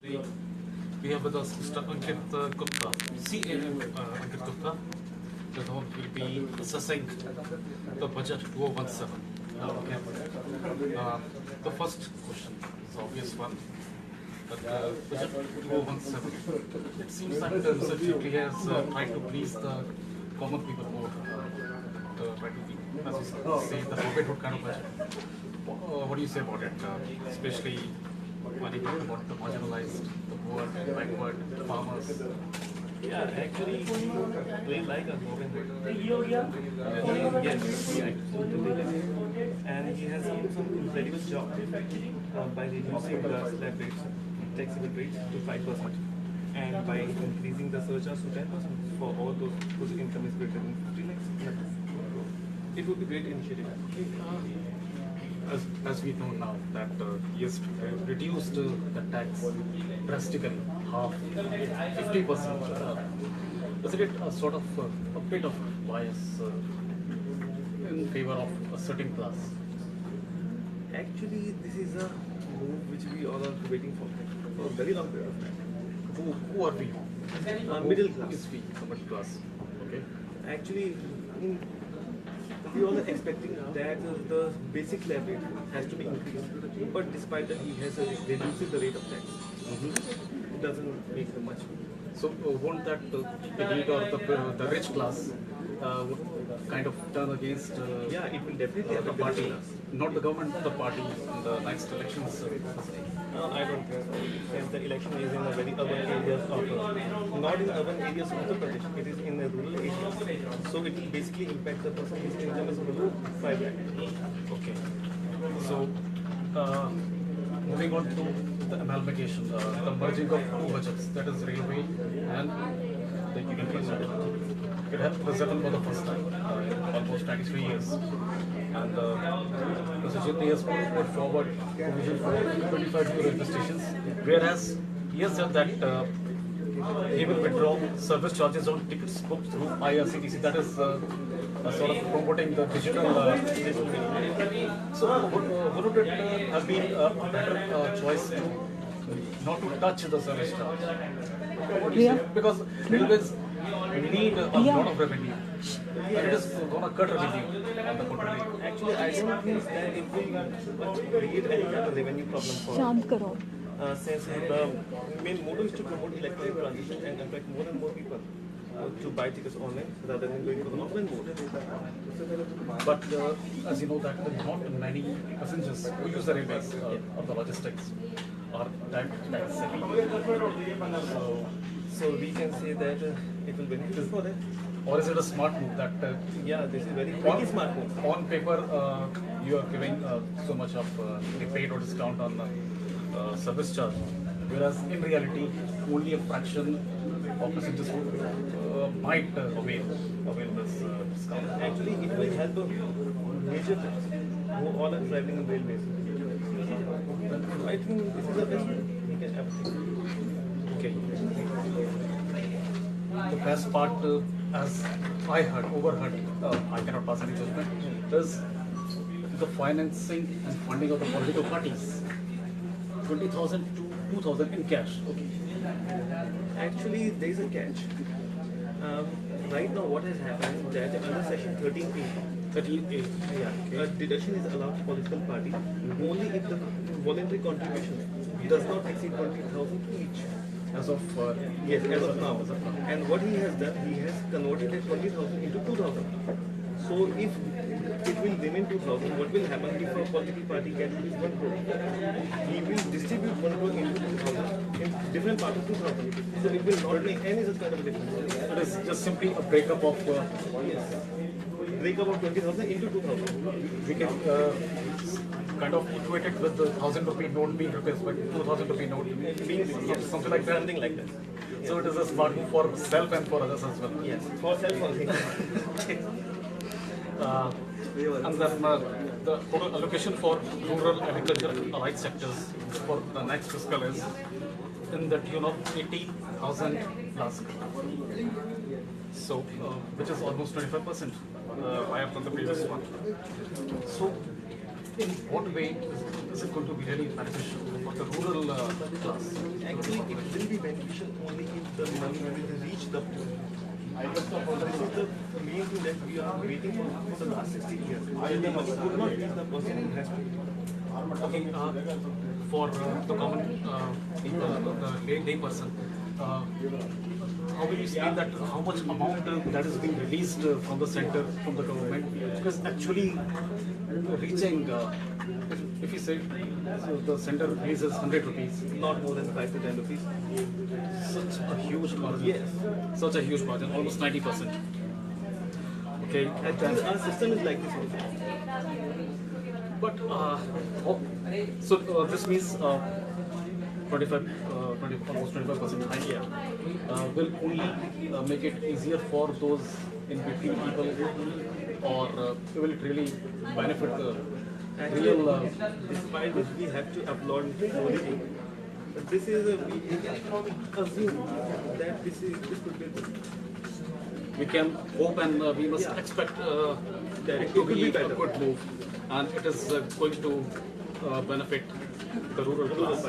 We have with us Mr. Ankit Gupta, CAM Ankit Gupta, with whom will be assessing the budget 2017. Okay. The first question is obvious one. But budget 2017, it seems that Mr. Jaitley has tried to please the common people more, try to be, as you say, the Robin Hood kind of budget. What do you say about it, especially when you talk about the marginalized, the poor, the backward, the farmers? Yeah, actually, we like a Robin Hood. Yes, he actually and he has done some incredible job by reducing the slab rates, taxable rates to 5%, and by increasing the surcharge to 10% for all those whose income is greater than 50 lakhs. It would be great initiative. As we know now that he has reduced the tax drastically, half, 50%. Isn't it a sort of a bit of bias in favor of a certain class? Actually, this is a move which we all are waiting for a very long period of time. Who are we? Middle class. Is we, the middle class. Okay. Actually, we all are expecting that the basic slab rate has to be increased, but despite that, he has reduced the rate of tax. It doesn't make much. So won't that elite or the rich class would kind of turn against Yeah, it will definitely the affect party, the class. not the government, the party in the next elections? No, I don't think so. Since the election is in a very urban areas of, not in urban areas of Uttar Pradesh, it is in the rural areas. So it will basically impact the person whose income is below 5 lakh. Okay. So moving on to the amalgamation, the merging of two budgets, that is railway and the union budget. It has happened for the first time in almost 93 years. And Mr. Jaitley has put forward provision for 25 new railway stations, whereas he has said that he will withdraw service charges on tickets booked through IRCTC. That is sort of promoting the digital. So would it have been a better choice to not to touch the service charge? What do you say? Because railways need a lot of revenue. And it is going to cut revenue on the contrary. Actually, I don't think that it will create any kind of revenue problem for शांत करो since the main motto is to promote electronic transition and attract more and more people to buy tickets online rather than going for the offline mode. But as you know that not many passengers who use the railways or the logistics are that savvy. So we can say that it will benefit for them. Or is it a smart move that Yeah, this is very smart move. on paper you are giving so much of rebate or discount on service charge, whereas in reality only a fraction of passengers might avail this discount. Actually, it will help major trips who all are traveling on railways. I think this is the best we can ever think. Okay. The best part, as I overheard, I cannot pass any judgment, is the financing and funding of the political parties. 20,000 to 2,000 in cash. Okay. Actually, there is a catch. Right now, what has happened that under section 13A, 38. yeah, a deduction is allowed to political party only if the voluntary contribution does not exceed 20,000 each. As of Yes, as of now. And what he has done, he has converted that 20,000 into 2,000. So if it will remain 2,000, what will happen if a political party gets 1 crore? He will distribute 1 crore into 2,000 in different parts of 2,000. So it will not make any such kind of a difference. it is just simply a breakup of Break up of 20,000 into 2,000. we can kind of equate it with the 1,000 rupee note being replaced by 2,000 rupee note being something like that. Something like that. So it is a smart move for self and for others as well. Yes, for self only. And then the total allocation for rural agriculture allied sectors for the next fiscal is in the tune of 80,000 plus. So, which is almost 25% higher than the previous one. So, in what way is it going to be really beneficial for the rural class? Actually, it will be beneficial only if the money will reach the poor. This is the main thing that we are waiting for the last 60 years. The money could not reach the person who has to. Okay, for the common people, the lay person, how will you say that how much amount that is being released from the center, from the government, because actually reaching, if you say so the center releases 100 rupees, Not more than 5 to 10 rupees. such a huge margin. Yes. Such a huge margin, almost 90%. Okay, Actually, our system is like this also. but so this means 25, 20, almost 25% higher will only make it easier for those in between people, or will it really benefit the real? Despite this, we have to upload quality. But this is we can assume that this could be good. We can hope and we must expect that it to be a good move, and it is going to benefit the rural class.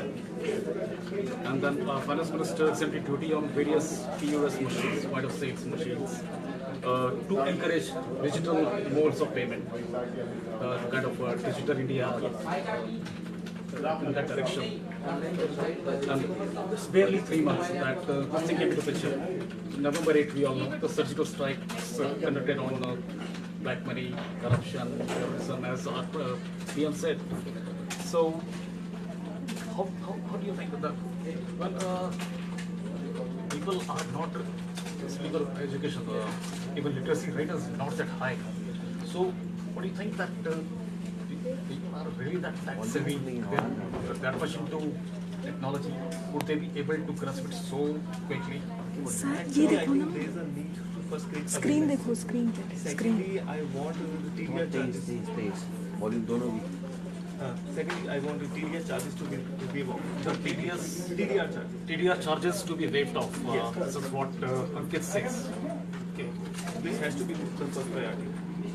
And then Finance Minister simply duty on various POS machines, point of sales machines, to encourage digital modes of payment, kind of digital India in that direction. And it's barely 3 months that this thing came into picture. November 8, we all know the surgical strikes conducted on black money, corruption, terrorism, as our PM said. So, how do you think that when people are not legal education, even literacy rate is not that high. So, what do you think that people are really that savvy? They're that much into technology. Would they be able to grasp it so quickly? Sir ये देखो ना There is a need to first create screen awareness. देखो screen पे screen Secondly, I want the TDR charges. Volume दोनों भी Secondly, I want the TDR charges to be waived off. The TDR charges. TDR charges to be waived off. This is what Ankit says. Okay. This has to be the first priority.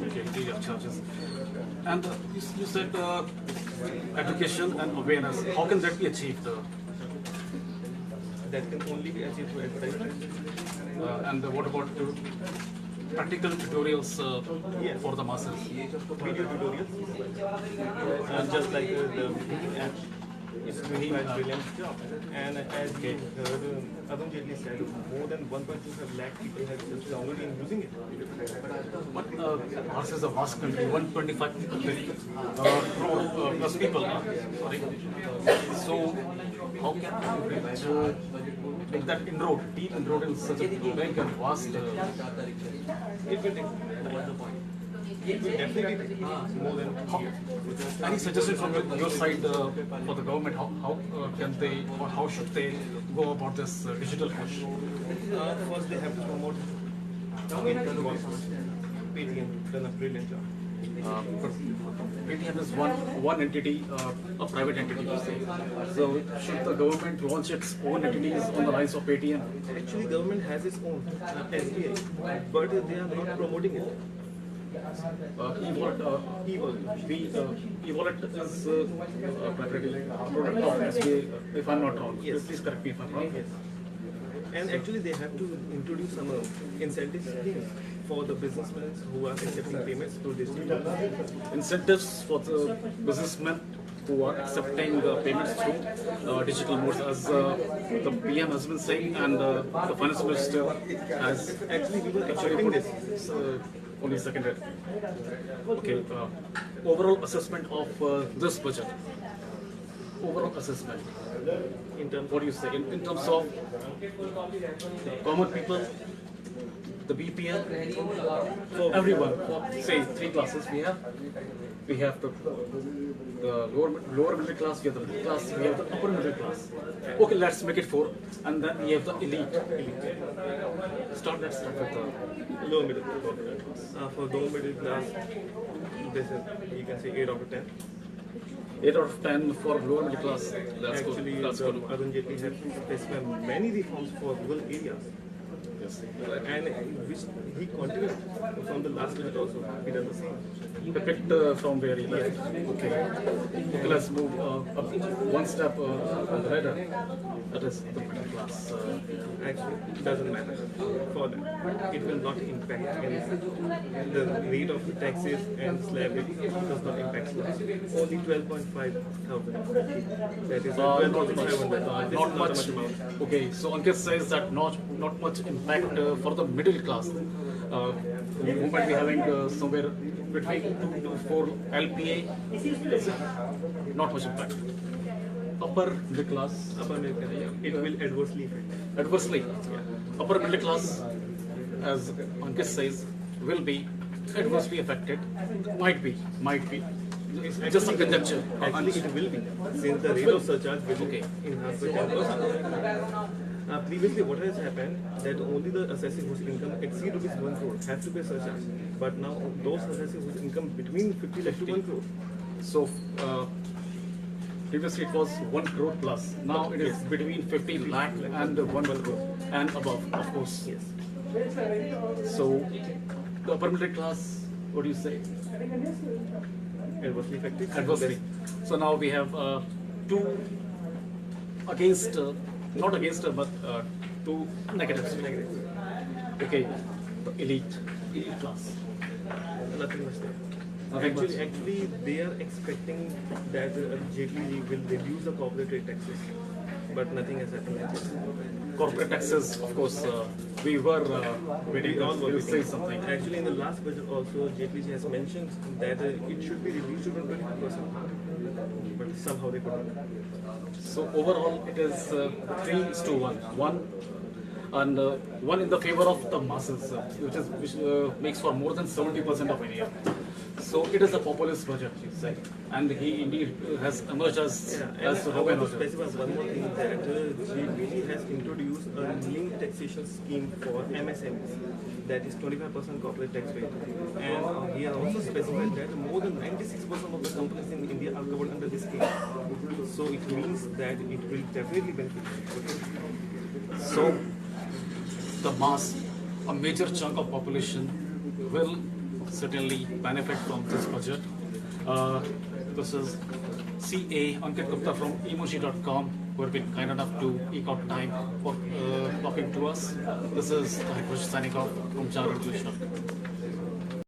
Okay, TDR charges. And you said education and awareness. How can that be achieved? That can only be achieved through advertisement. And what about practical tutorials Yes. for the masses? Video tutorials. Just like the Beam app is doing a brilliant job. And as you heard, Arun Jaitley said, more than 1.25 lakh people have just downloaded and using it. But ours is a vast country, 125 crore plus people. Sorry. So how can we reach make that inroad, deep inroad in such a big and vast? It will take it will definitely take more than years. Any suggestion from your side for the government? How can they or how should they go about this digital push? First, they have to promote Paytm done a brilliant job. But Paytm is one entity, a private entity, you say. So should the government launch its own entities on the lines of Paytm? Actually, government has its own SBI, but they are not promoting it. E-wallet, e-wallet is a private product of SBI, if I'm not wrong. Yes. Please correct me if I'm wrong. Yes. And actually, they have to introduce some incentive schemes for the businessmen who are accepting payments through digital. Incentives for the businessmen who are accepting payments through digital modes, as the PM has been saying, and the finance minister has Actually, we were actually expecting put this. only seconded. Okay, overall assessment of this budget. Overall assessment. In terms What do you say? In terms of common people, the BPM, for everyone, for say 3 classes we have the lower middle class, we have the middle class, we have the upper middle class. Okay, let's make it 4, and then we have the elite. Let's start with the lower middle class. For lower middle class, this is, you can say 8 out of 10. 8 out of 10 for lower middle class. That's Actually, good. That's good. Arun Jaitley has specified many reforms for rural areas. Yes. And which he continued from the last budget also. He does the same. They picked from where he left. Okay. Okay, let's move up one step on the ladder. That is the middle class. Actually, it doesn't matter for them. It will not impact anything. The rate of the taxes and slab rate does not impact slab. Only 12.5 thousand. That is 12,500. This Not is much. not a much amount. Okay, so Ankit says that not much impact for the middle class. We might be having somewhere between 2 to 4 LPA. Not much impact. Upper middle class. Upper middle class, it will adversely affect. Adversely, upper middle class, as Ankit says, will be adversely affected. Might be. It's just a conjecture. Actually, it will be, since the rate of surcharge will Okay. enhance by 10%. Previously, what has happened, that only the assessee whose income exceed rupees 1 crore have to pay surcharge. But now, those assessees whose income between 50 lakh to 1 crore, So, previously it was 1 crore plus. Now it is between 50 lakh and 1 crore and above, of course. yes, So, the upper middle class, what do you say? adversely affected. Adversely. So now we have two against, not against, but two negatives. Okay, the elite class. Nothing much there. Nothing much. Actually, they are expecting that JTG will reduce the corporate rate taxes, but nothing has happened like this. Corporate taxes, of course, we were waiting on were to say waiting. something. Actually, in the last budget also, JTG has mentioned that it should be reduced to 20%, but somehow they couldn't. So overall, it is 3:1. And one in the favor of the masses, which makes for more than 70% of India. So it is a populist budget, you say, and he indeed has emerged as And as I want to Robin specify one more thing, that JPG has introduced a linked taxation scheme for MSMEs, that is 25% corporate tax rate. And he has also specified that more than 96% of the companies in India are covered under this scheme. So it means that it will definitely benefit. So the mass, a major chunk of population, will certainly benefit from this budget. This is CA Ankit Gupta from emoji.com, who have been kind enough to eke out time for talking to us. This is Tahir Qureshi signing off from English.